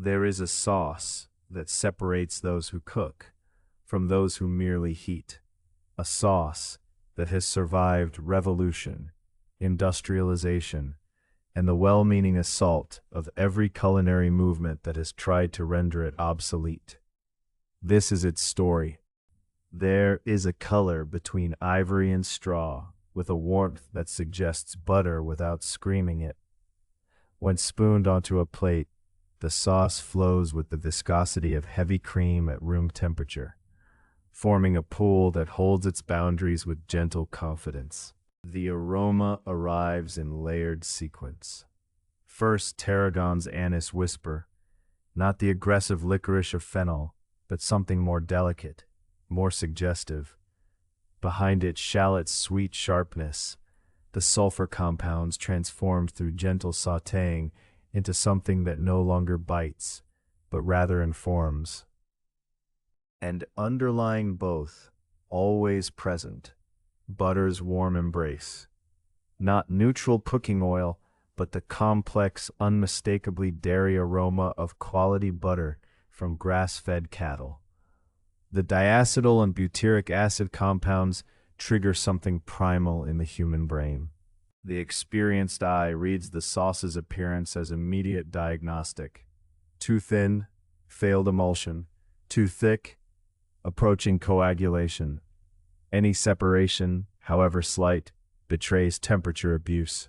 There is a sauce that separates those who cook from those who merely heat. A sauce that has survived revolution, industrialization, and the well-meaning assault of every culinary movement that has tried to render it obsolete. This is its story. There is a color between ivory and straw, with a warmth that suggests butter without screaming it. When spooned onto a plate, the sauce flows with the viscosity of heavy cream at room temperature, forming a pool that holds its boundaries with gentle confidence. The aroma arrives in layered sequence. First, tarragon's anise whisper, not the aggressive licorice of fennel, but something more delicate, more suggestive. Behind it, shallot's sweet sharpness, the sulfur compounds transformed through gentle sautéing into something that no longer bites, but rather informs. And underlying both, always present, butter's warm embrace. Not neutral cooking oil, but the complex, unmistakably dairy aroma of quality butter from grass-fed cattle. The diacetyl and butyric acid compounds trigger something primal in the human brain. The experienced eye reads the sauce's appearance as immediate diagnostic. Too thin, failed emulsion. Too thick, approaching coagulation. Any separation, however slight, betrays temperature abuse.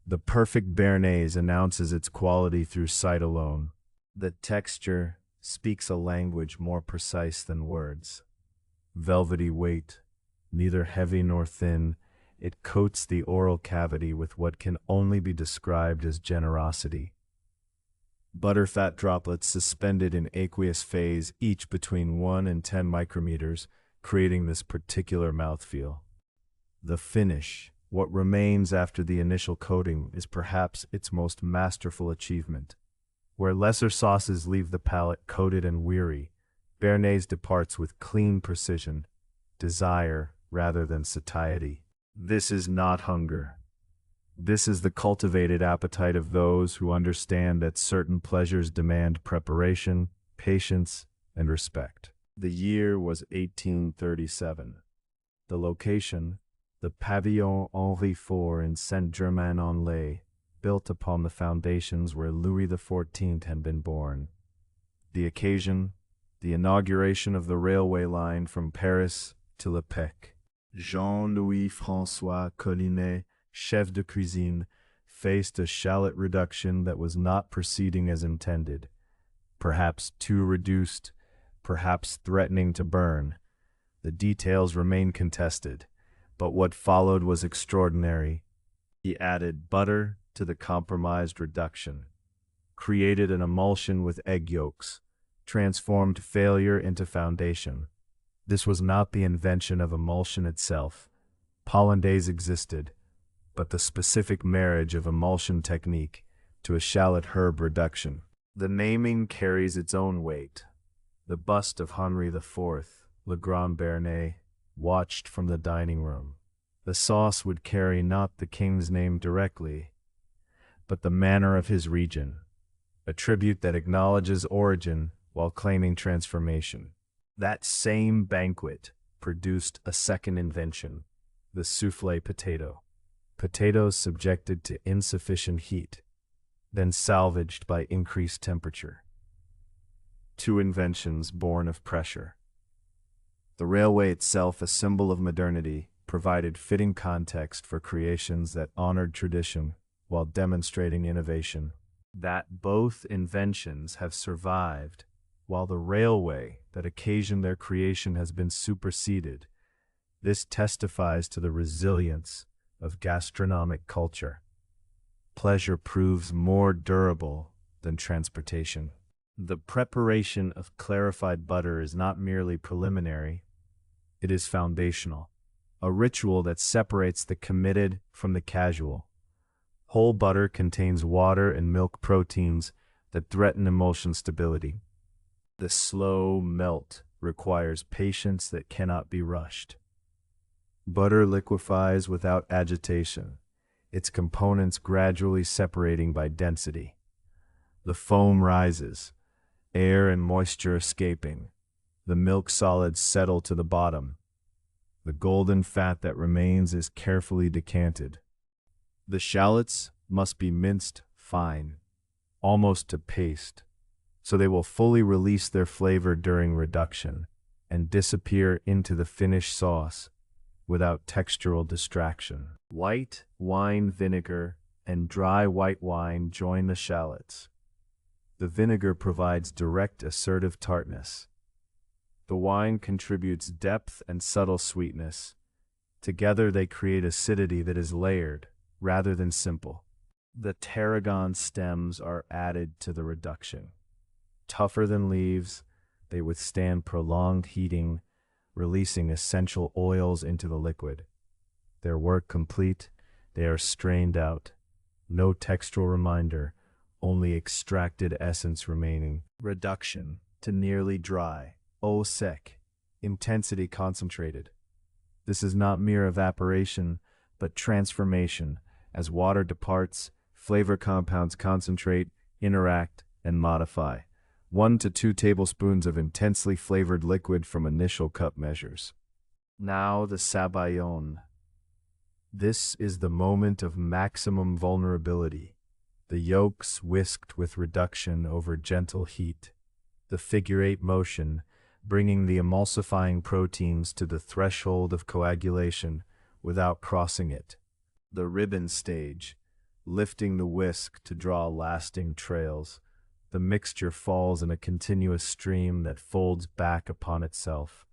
The perfect Bearnaise announces its quality through sight alone. The texture speaks a language more precise than words. Velvety weight, neither heavy nor thin, it coats the oral cavity with what can only be described as generosity. Butterfat droplets suspended in aqueous phase, each between 1 and 10 micrometers, creating this particular mouthfeel. The finish, what remains after the initial coating, is perhaps its most masterful achievement. Where lesser sauces leave the palate coated and weary, Bearnaise departs with clean precision, desire rather than satiety. This is not hunger. This is the cultivated appetite of those who understand that certain pleasures demand preparation, patience, and respect. The year was 1837. The location, the Pavillon Henri IV in Saint-Germain-en-Laye, built upon the foundations where Louis XIV had been born. The occasion, the inauguration of the railway line from Paris to Le Pec. Jean-Louis François Collinet, chef de cuisine, faced a shallot reduction that was not proceeding as intended. Perhaps too reduced, perhaps threatening to burn. The details remain contested, but what followed was extraordinary. He added butter to the compromised reduction, created an emulsion with egg yolks, transformed failure into foundation. This was not the invention of emulsion itself. Hollandaise existed, but the specific marriage of emulsion technique to a shallot herb reduction. The naming carries its own weight. The bust of Henri IV, Le Grand Bearnais, watched from the dining room. The sauce would carry not the king's name directly, but the manner of his region, a tribute that acknowledges origin while claiming transformation. That same banquet produced a second invention, the soufflé potato. Potatoes subjected to insufficient heat, then salvaged by increased temperature. Two inventions born of pressure. The railway itself, a symbol of modernity, provided fitting context for creations that honored tradition while demonstrating innovation. That both inventions have survived, while the railway that occasioned their creation has been superseded. This testifies to the resilience of gastronomic culture. Pleasure proves more durable than transportation. The preparation of clarified butter is not merely preliminary, it is foundational, a ritual that separates the committed from the casual. Whole butter contains water and milk proteins that threaten emulsion stability. The slow melt requires patience that cannot be rushed. Butter liquefies without agitation, its components gradually separating by density. The foam rises, air and moisture escaping. The milk solids settle to the bottom. The golden fat that remains is carefully decanted. The shallots must be minced fine, almost to paste, so they will fully release their flavor during reduction and disappear into the finished sauce without textural distraction. White wine vinegar and dry white wine join the shallots. The vinegar provides direct assertive tartness. The wine contributes depth and subtle sweetness. Together they create acidity that is layered rather than simple. The tarragon stems are added to the reduction. Tougher than leaves, they withstand prolonged heating, releasing essential oils into the liquid. Their work complete, they are strained out. No textural reminder, only extracted essence remaining. Reduction to nearly dry, au sec, intensity concentrated. This is not mere evaporation, but transformation. As water departs, flavor compounds concentrate, interact, and modify. 1 to 2 tablespoons of intensely flavored liquid from initial cup measures. Now the sabayon. This is the moment of maximum vulnerability. The yolks whisked with reduction over gentle heat. The figure-8 motion, bringing the emulsifying proteins to the threshold of coagulation without crossing it. The ribbon stage, lifting the whisk to draw lasting trails. The mixture falls in a continuous stream that folds back upon itself.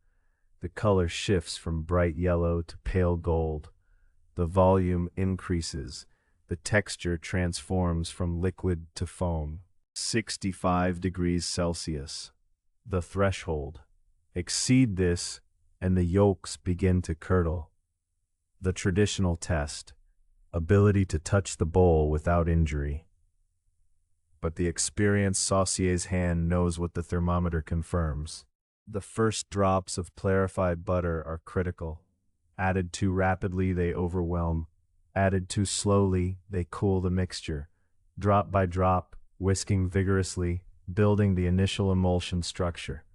The color shifts from bright yellow to pale gold. The volume increases. The texture transforms from liquid to foam. 65 degrees Celsius. The threshold. Exceed this, and the yolks begin to curdle. The traditional test. Ability to touch the bowl without injury. But the experienced saucier's hand knows what the thermometer confirms. The first drops of clarified butter are critical. Added too rapidly, they overwhelm. Added too slowly, they cool the mixture. Drop by drop, whisking vigorously, building the initial emulsion structure.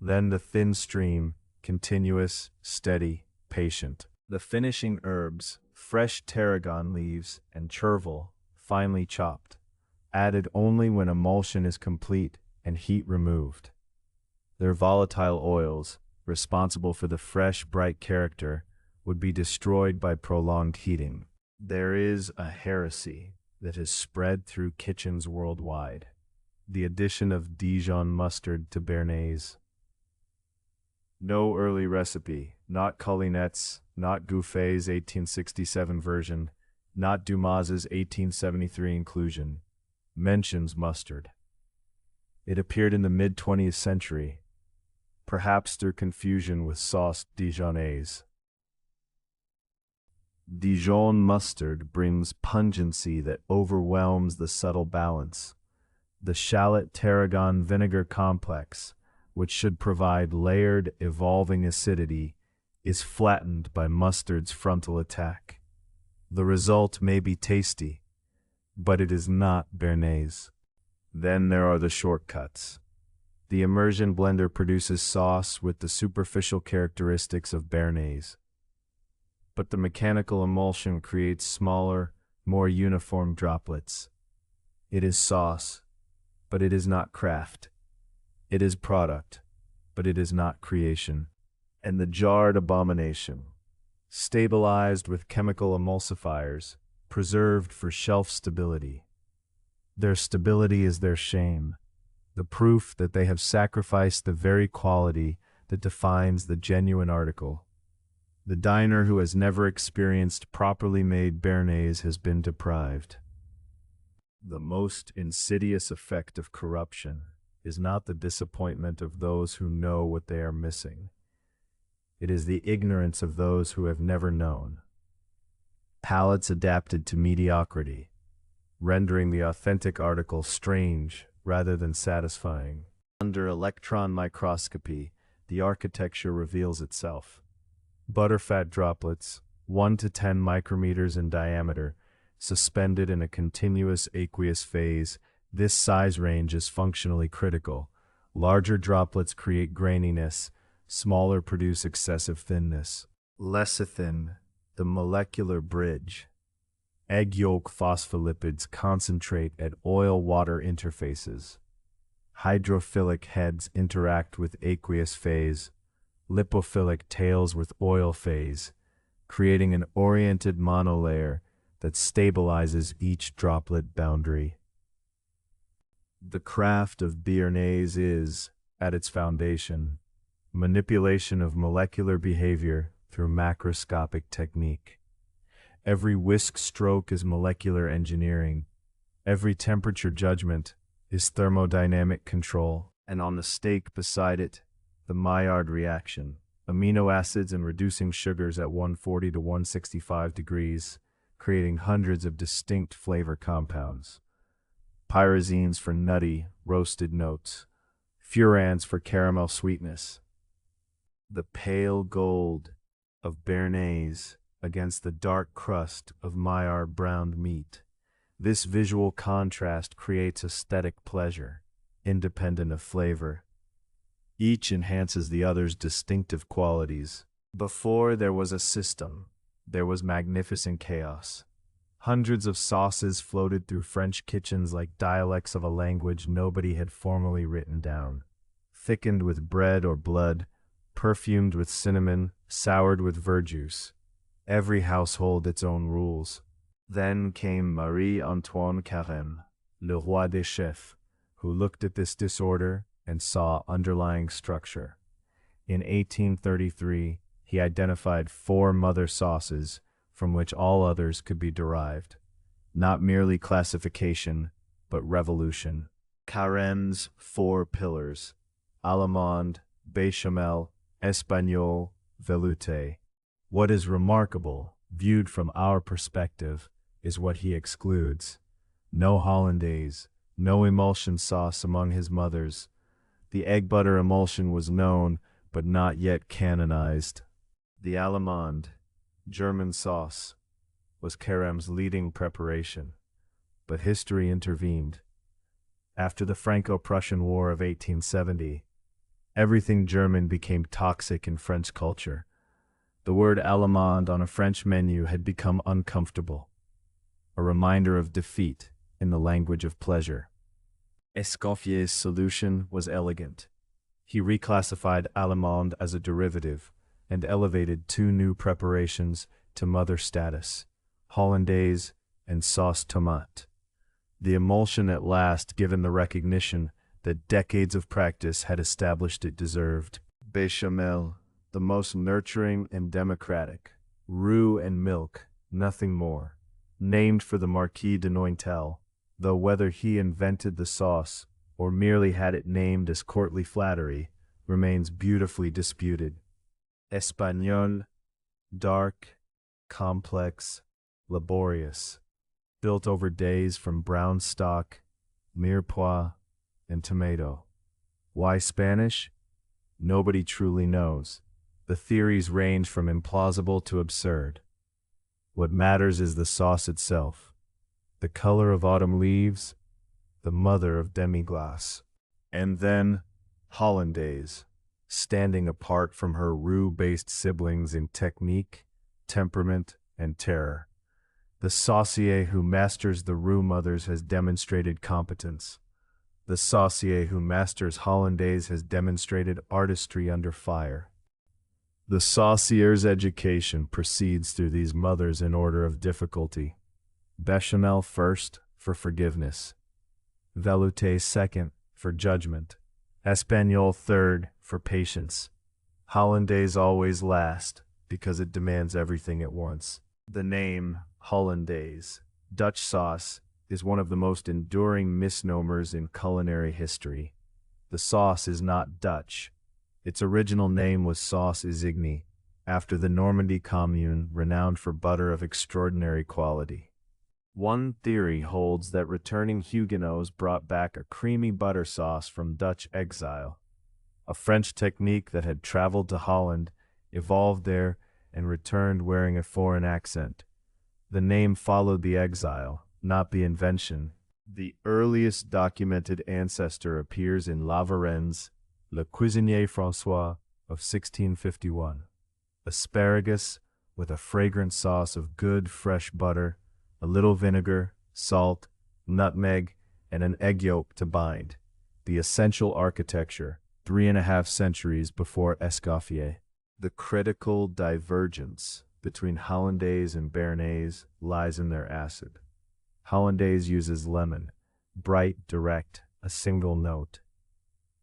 Then the thin stream, continuous, steady, patient. The finishing herbs, fresh tarragon leaves, and chervil, finely chopped. Added only when emulsion is complete and heat removed. Their volatile oils, responsible for the fresh, bright character, would be destroyed by prolonged heating. There is a heresy that has spread through kitchens worldwide. The addition of Dijon mustard to Bearnaise. No early recipe, not Coulinet's, not Gouffet's 1867 version, not Dumas's 1873 inclusion, mentions mustard. It appeared in the mid-20th century, perhaps through confusion with sauce Dijonnaise. Dijon mustard brings pungency that overwhelms the subtle balance. The shallot tarragon vinegar complex, which should provide layered, evolving acidity, is flattened by mustard's frontal attack. The result may be tasty, but it is not Bearnaise. Then there are the shortcuts. The immersion blender produces sauce with the superficial characteristics of Bearnaise. But the mechanical emulsion creates smaller, more uniform droplets. It is sauce, but it is not craft. It is product, but it is not creation. And the jarred abomination, stabilized with chemical emulsifiers, preserved for shelf stability. Their stability is their shame, the proof that they have sacrificed the very quality that defines the genuine article. The diner who has never experienced properly made Bearnaise has been deprived. The most insidious effect of corruption is not the disappointment of those who know what they are missing. It is the ignorance of those who have never known. Palates adapted to mediocrity, rendering the authentic article strange rather than satisfying. Under electron microscopy, the architecture reveals itself. Butterfat droplets, 1 to 10 micrometers in diameter, suspended in a continuous aqueous phase. This size range is functionally critical. Larger droplets create graininess, smaller produce excessive thinness. Lecithin, the molecular bridge. Egg yolk phospholipids concentrate at oil-water interfaces. Hydrophilic heads interact with aqueous phase, lipophilic tails with oil phase, creating an oriented monolayer that stabilizes each droplet boundary. The craft of Bearnaise is, at its foundation, manipulation of molecular behavior through macroscopic technique. Every whisk stroke is molecular engineering. Every temperature judgment is thermodynamic control. And on the stake beside it, the Maillard reaction. Amino acids and reducing sugars at 140 to 165 degrees, creating hundreds of distinct flavor compounds. Pyrazines for nutty, roasted notes. Furans for caramel sweetness. The pale gold of Bearnaise against the dark crust of Maillard browned meat. This visual contrast creates aesthetic pleasure, independent of flavor. Each enhances the other's distinctive qualities. Before there was a system, there was magnificent chaos. Hundreds of sauces floated through French kitchens like dialects of a language nobody had formally written down. Thickened with bread or blood, perfumed with cinnamon, soured with verjuice. Every household its own rules. Then came Marie-Antoine Carême, le roi des chefs, who looked at this disorder and saw underlying structure. In 1833, he identified 4 mother sauces from which all others could be derived. Not merely classification, but revolution. Carême's 4 pillars: Allemande, Béchamel, Espagnole, Velouté. What is remarkable, viewed from our perspective, is what he excludes. No hollandaise, no emulsion sauce among his mothers. The egg butter emulsion was known, but not yet canonized. The Allemande, German sauce, was Carême's leading preparation, but history intervened. After the Franco-Prussian War of 1870, everything German became toxic in French culture. The word Allemande on a French menu had become uncomfortable, a reminder of defeat in the language of pleasure. Escoffier's solution was elegant. He reclassified Allemande as a derivative and elevated 2 new preparations to mother status: hollandaise and sauce tomate. The emulsion at last given the recognition that decades of practice had established it deserved. Béchamel, the most nurturing and democratic. Roux and milk, nothing more. Named for the Marquis de Nointel, though whether he invented the sauce or merely had it named as courtly flattery remains beautifully disputed. Espagnole, dark, complex, laborious, built over days from brown stock, mirepoix, and tomato. Why Spanish? Nobody truly knows. The theories range from implausible to absurd. What matters is the sauce itself, the color of autumn leaves, the mother of demi-glace. And then hollandaise, standing apart from her roux-based siblings in technique, temperament, and terror. The saucier who masters the roux mothers has demonstrated competence. The saucier who masters hollandaise has demonstrated artistry under fire. The saucier's education proceeds through these mothers in order of difficulty. Bechamel first, for forgiveness. Velouté second, for judgment. Espagnole third, for patience. Hollandaise always last, because it demands everything at once. The name, Hollandaise, Dutch sauce, is one of the most enduring misnomers in culinary history. The sauce is not Dutch. Its original name was Sauce Isigny, after the Normandy commune renowned for butter of extraordinary quality. One theory holds that returning Huguenots brought back a creamy butter sauce from Dutch exile. A French technique that had traveled to Holland, evolved there, and returned wearing a foreign accent. The name followed the exile, not the invention. The earliest documented ancestor appears in La Varenne's Le Cuisinier François of 1651. Asparagus with a fragrant sauce of good fresh butter, a little vinegar, salt, nutmeg, and an egg yolk to bind. The essential architecture, 3.5 centuries before Escoffier. The critical divergence between Hollandaise and Bearnaise lies in their acid. Hollandaise uses lemon, bright, direct, a single note.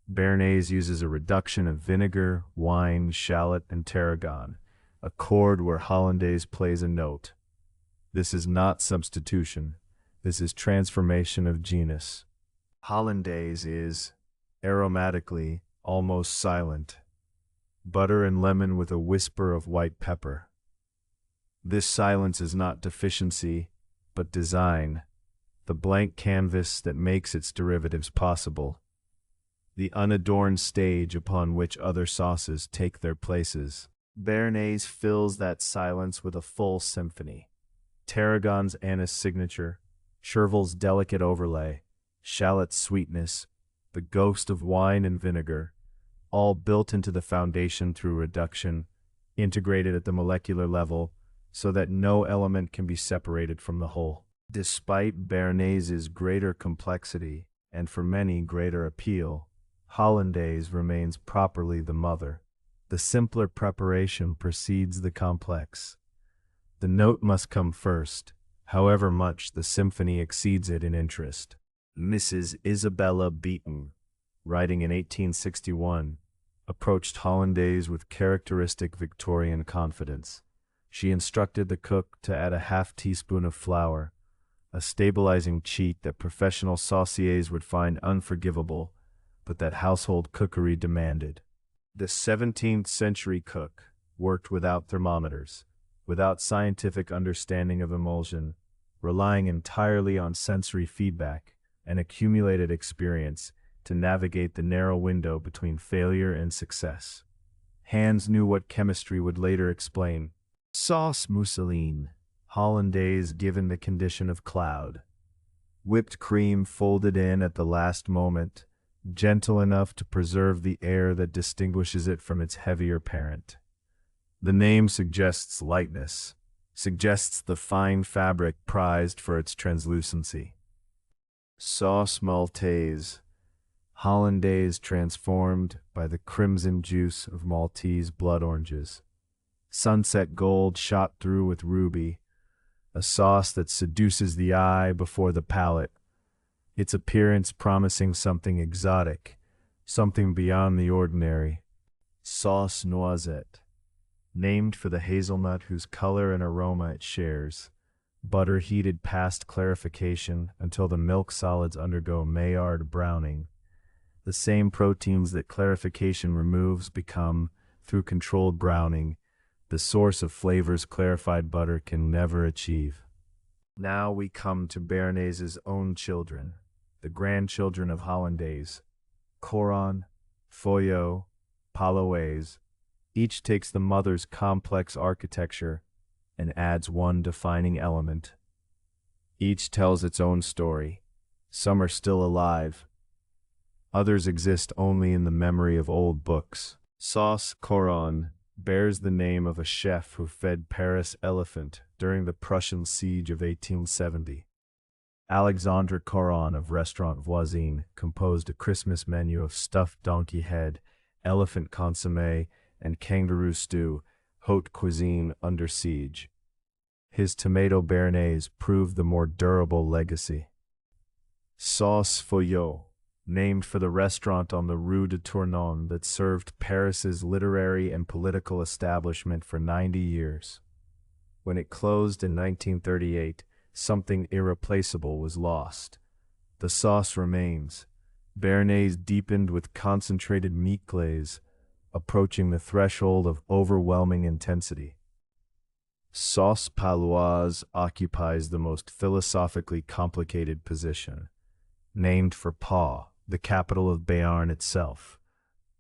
Bearnaise uses a reduction of vinegar, wine, shallot, and tarragon, a chord where Hollandaise plays a note. This is not substitution. This is transformation of genus. Hollandaise is, aromatically, almost silent. Butter and lemon with a whisper of white pepper. This silence is not deficiency, but design, the blank canvas that makes its derivatives possible, the unadorned stage upon which other sauces take their places. Bearnaise fills that silence with a full symphony. Tarragon's anise signature, chervel's delicate overlay, shallot's sweetness, the ghost of wine and vinegar, all built into the foundation through reduction, integrated at the molecular level, so that no element can be separated from the whole. Despite Bearnaise's greater complexity, and for many greater appeal, Hollandaise remains properly the mother. The simpler preparation precedes the complex. The note must come first, however much the symphony exceeds it in interest. Mrs. Isabella Beeton, writing in 1861, approached Hollandaise with characteristic Victorian confidence. She instructed the cook to add a half teaspoon of flour, a stabilizing cheat that professional sauciers would find unforgivable, but that household cookery demanded. The 17th century cook worked without thermometers, without scientific understanding of emulsion, relying entirely on sensory feedback and accumulated experience to navigate the narrow window between failure and success. Hans knew what chemistry would later explain. Sauce mousseline, Hollandaise given the condition of cloud. Whipped cream folded in at the last moment, gentle enough to preserve the air that distinguishes it from its heavier parent. The name suggests lightness, suggests the fine fabric prized for its translucency. Sauce Maltaise, Hollandaise transformed by the crimson juice of Maltese blood oranges. Sunset gold shot through with ruby, a sauce that seduces the eye before the palate, its appearance promising something exotic, something beyond the ordinary. Sauce Noisette, named for the hazelnut whose color and aroma it shares, butter heated past clarification until the milk solids undergo Maillard browning. The same proteins that clarification removes become, through controlled browning, the source of flavors clarified butter can never achieve. Now we come to Bearnaise's own children, the grandchildren of Hollandaise. Coron, Foyot, Paloise, each takes the mother's complex architecture and adds one defining element. Each tells its own story. Some are still alive. Others exist only in the memory of old books. Sauce Coron bears the name of a chef who fed Paris elephant during the Prussian siege of 1870. Alexandre Coron of Restaurant Voisine composed a Christmas menu of stuffed donkey head, elephant consommé, and kangaroo stew, haute cuisine under siege. His tomato béarnaise proved the more durable legacy. Sauce Foyot, named for the restaurant on the Rue de Tournon that served Paris's literary and political establishment for 90 years. When it closed in 1938, something irreplaceable was lost. The sauce remains, béarnaise deepened with concentrated meat glaze, approaching the threshold of overwhelming intensity. Sauce Paloise occupies the most philosophically complicated position. Named for Pau, the capital of Béarn itself.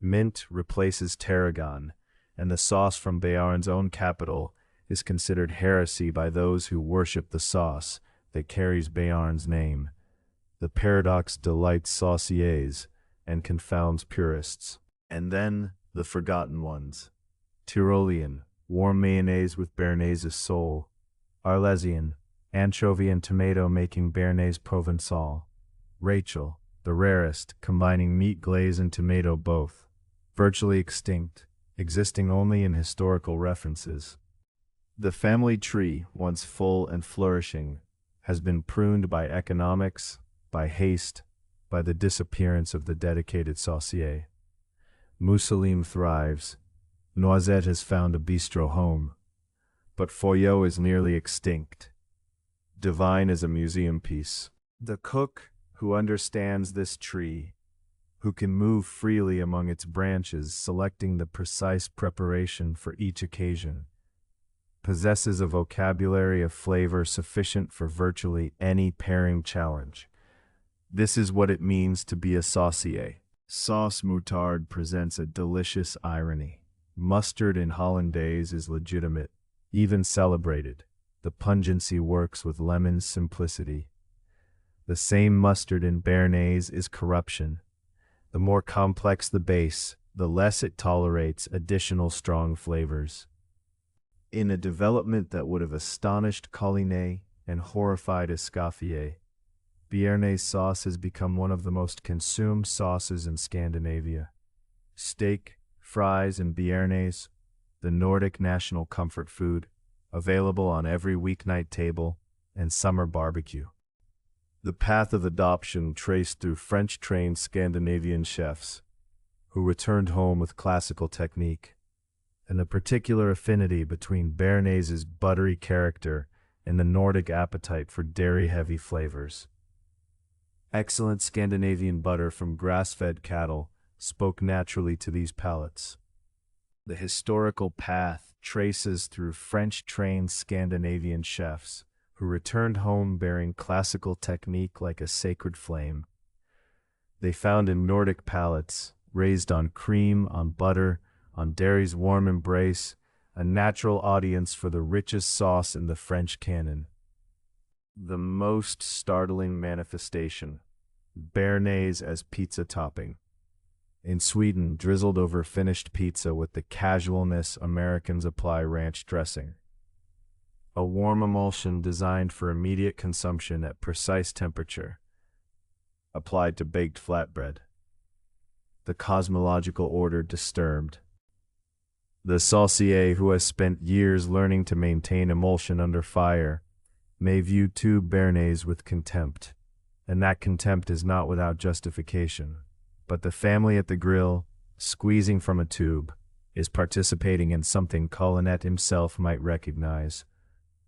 Mint replaces tarragon, and the sauce from Béarn's own capital is considered heresy by those who worship the sauce that carries Béarn's name. The paradox delights sauciers and confounds purists. And then the forgotten ones. Tyrolean, warm mayonnaise with Bearnaise sole. Arlesian, anchovy and tomato making Bearnaise Provençal. Rachel, the rarest, combining meat glaze and tomato both. Virtually extinct, existing only in historical references. The family tree, once full and flourishing, has been pruned by economics, by haste, by the disappearance of the dedicated saucier. Mousseline thrives. Noisette has found a bistro home. But Foyot is nearly extinct. Divine is a museum piece. The cook, who understands this tree, who can move freely among its branches, selecting the precise preparation for each occasion, possesses a vocabulary of flavor sufficient for virtually any pairing challenge. This is what it means to be a saucier. Sauce moutarde presents a delicious irony. Mustard in hollandaise is legitimate, even celebrated. The pungency works with lemon's simplicity. The same mustard in Bearnaise is corruption. The more complex the base, the less it tolerates additional strong flavors. In a development that would have astonished Collinet and horrified Escoffier, Bearnaise sauce has become one of the most consumed sauces in Scandinavia. Steak, fries, and Bearnaise, the Nordic national comfort food, available on every weeknight table and summer barbecue. The path of adoption traced through French-trained Scandinavian chefs, who returned home with classical technique, and the particular affinity between Bearnaise's buttery character and the Nordic appetite for dairy-heavy flavors. Excellent Scandinavian butter from grass-fed cattle spoke naturally to these palates. The historical path traces through French-trained Scandinavian chefs who returned home bearing classical technique like a sacred flame. They found in Nordic palates, raised on cream, on butter, on dairy's warm embrace, a natural audience for the richest sauce in the French canon. The most startling manifestation, Bearnaise as pizza topping. In Sweden, drizzled over finished pizza with the casualness Americans apply ranch dressing. A warm emulsion designed for immediate consumption at precise temperature, applied to baked flatbread. The cosmological order disturbed. The saucier who has spent years learning to maintain emulsion under fire may view tube Bearnaise with contempt, and that contempt is not without justification. But the family at the grill, squeezing from a tube, is participating in something Collinet himself might recognize: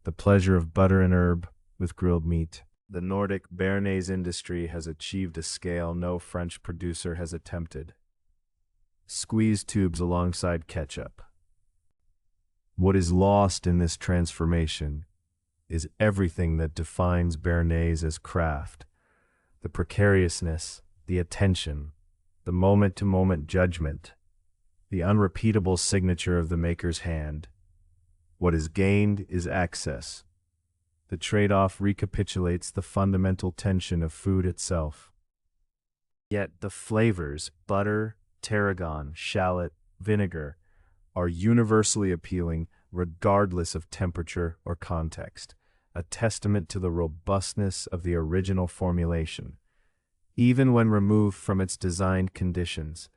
the pleasure of butter and herb with grilled meat. The Nordic Bearnaise industry has achieved a scale no French producer has attempted. Squeeze tubes alongside ketchup. What is lost in this transformation is everything that defines Bearnaise as craft: the precariousness, the attention, the moment-to-moment judgment, the unrepeatable signature of the maker's hand. What is gained is access. The trade-off recapitulates the fundamental tension of food itself. Yet the flavors, butter, tarragon, shallot, vinegar, are universally appealing regardless of temperature or context, a testament to the robustness of the original formulation. Even when removed from its designed conditions,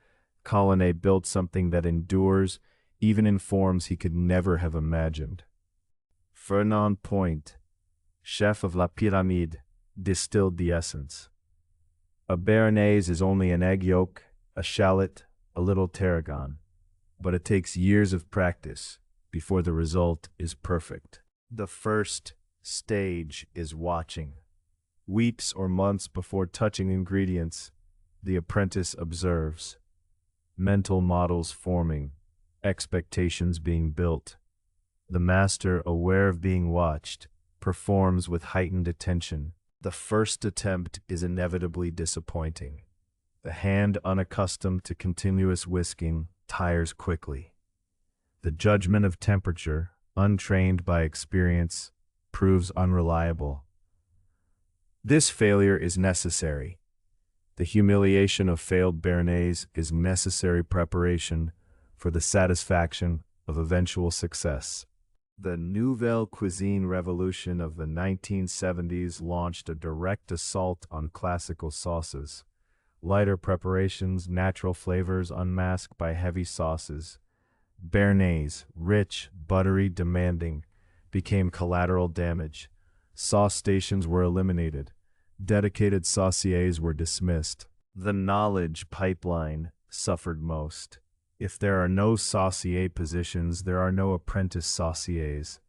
Collinet built something that endures even in forms he could never have imagined. Fernand Point, chef of La Pyramide, distilled the essence. A Bearnaise is only an egg yolk, a shallot, a little tarragon, but it takes years of practice before the result is perfect. The first stage is watching. Weeks or months before touching ingredients, the apprentice observes. Mental models forming, expectations being built. The master, aware of being watched, performs with heightened attention. The first attempt is inevitably disappointing. The hand, unaccustomed to continuous whisking, tires quickly. The judgment of temperature, untrained by experience, proves unreliable. This failure is necessary. The humiliation of failed Bearnaise is necessary preparation for the satisfaction of eventual success. The Nouvelle Cuisine revolution of the 1970s launched a direct assault on classical sauces. Lighter preparations, natural flavors unmasked by heavy sauces. Bearnaise, rich, buttery, demanding, became collateral damage. Sauce stations were eliminated. Dedicated sauciers were dismissed. The knowledge pipeline suffered most. If there are no saucier positions, there are no apprentice sauciers.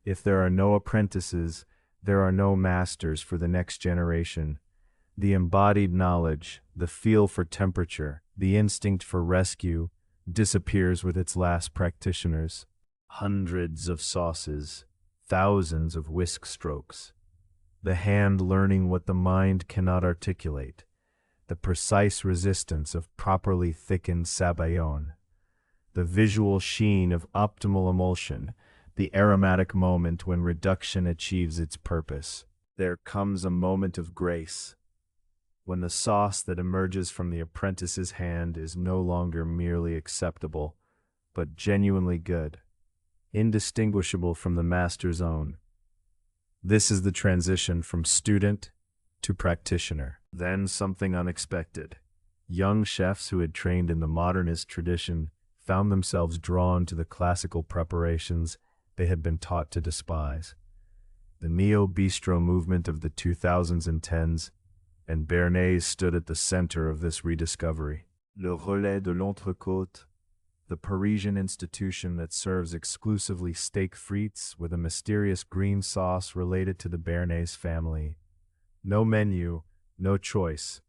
If there are no apprentices, there are no masters for the next generation. The embodied knowledge, the feel for temperature, the instinct for rescue, disappears with its last practitioners. Hundreds of sauces, thousands of whisk strokes. The hand learning what the mind cannot articulate. The precise resistance of properly thickened sabayon. The visual sheen of optimal emulsion. The aromatic moment when reduction achieves its purpose. There comes a moment of grace, when the sauce that emerges from the apprentice's hand is no longer merely acceptable, but genuinely good, indistinguishable from the master's own. This is the transition from student to practitioner. Then something unexpected. Young chefs who had trained in the modernist tradition found themselves drawn to the classical preparations they had been taught to despise. The neo-bistro movement of the 2000s and 10s, and Bearnaise stood at the center of this rediscovery. Le Relais de l'Entrecôte, the Parisian institution that serves exclusively steak frites with a mysterious green sauce related to the Bearnaise family. No menu, no choice.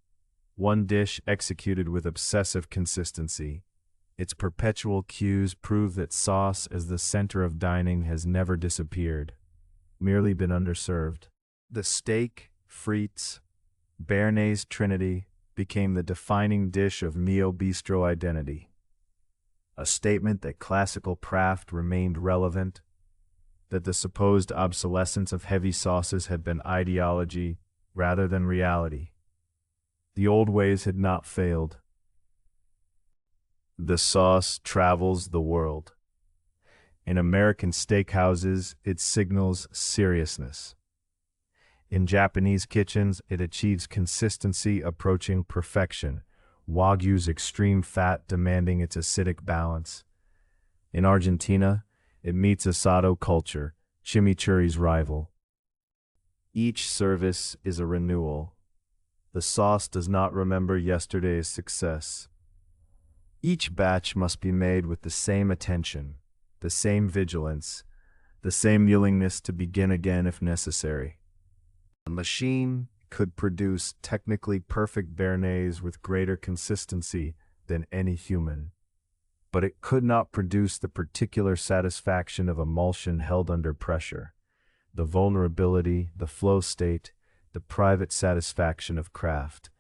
One dish executed with obsessive consistency. Its perpetual cues prove that sauce as the center of dining has never disappeared, merely been underserved. The steak, frites, Bearnaise trinity became the defining dish of neo-bistro identity. A statement that classical craft remained relevant, that the supposed obsolescence of heavy sauces had been ideology rather than reality. The old ways had not failed. The sauce travels the world. In American steakhouses, it signals seriousness. In Japanese kitchens, it achieves consistency approaching perfection, Wagyu's extreme fat demanding its acidic balance. In Argentina, it meets asado culture, chimichurri's rival. Each service is a renewal. The sauce does not remember yesterday's success. Each batch must be made with the same attention, the same vigilance, the same willingness to begin again if necessary. A machine could produce technically perfect Bearnaise with greater consistency than any human, but it could not produce the particular satisfaction of emulsion held under pressure, the vulnerability, the flow state, the private satisfaction of craft.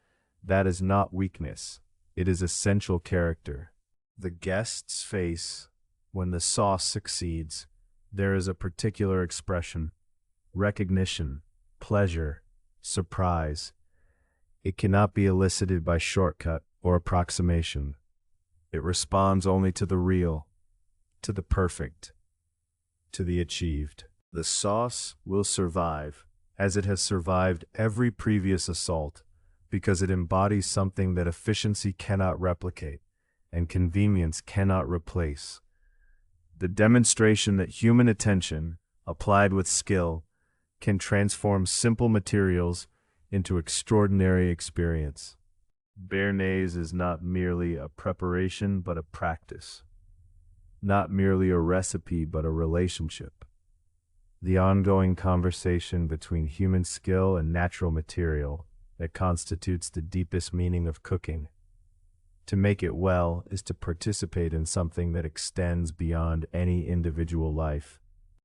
That is not weakness, it is essential character. The guest's face, when the sauce succeeds, there is a particular expression, recognition, pleasure, surprise. It cannot be elicited by shortcut or approximation. It responds only to the real, to the perfect, to the achieved. The sauce will survive, as it has survived every previous assault, because it embodies something that efficiency cannot replicate and convenience cannot replace. The demonstration that human attention, applied with skill, can transform simple materials into extraordinary experience. Bearnaise is not merely a preparation but a practice, not merely a recipe but a relationship. The ongoing conversation between human skill and natural material that constitutes the deepest meaning of cooking. To make it well is to participate in something that extends beyond any individual life.